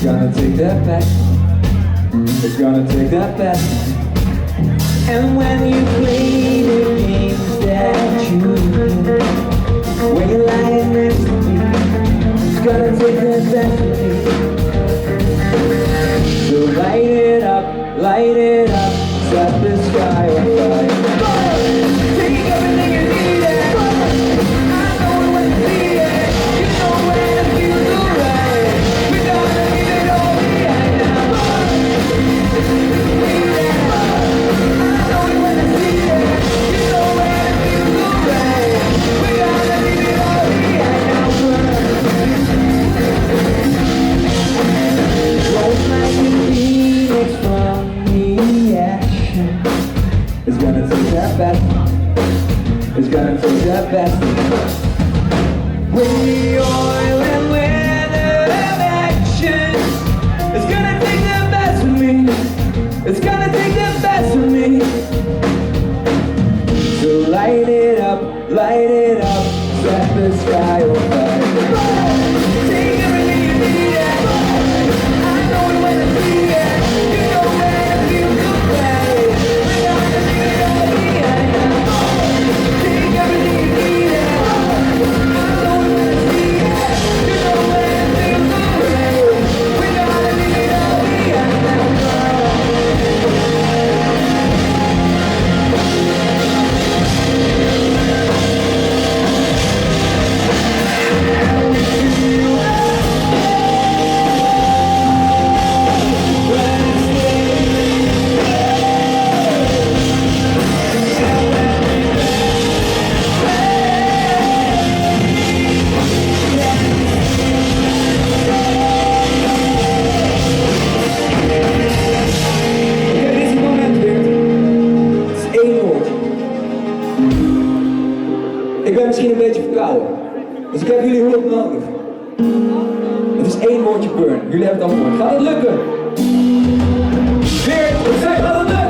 It's gonna take that back. It's gonna take that back. And when you play the games that you do, when you're lying next to me, it's gonna take that back from me. So light it up, set the sky on fire. Take everything you need it. I know when to see it. You know when to feel the right. We're gonna need it all right now. It's gonna take that best. It's gonna take that best. With the oil and weather of action. It's gonna take the best of me. It's gonna take the best of me. So light it up, set the sky on fire. Take everything you need it. I know when to see it. You know when to feel the way. We're gonna leave it all behind now. Take everything you need it. I know when to see it. You know when to feel the way. We're gonna leave it all behind now. Ik ben misschien een beetje verkouden, dus ik heb jullie hulp nodig. Het is 1 woordje burn. Jullie hebben het antwoord. Gaat het lukken? Weert, zeg dat het lukt!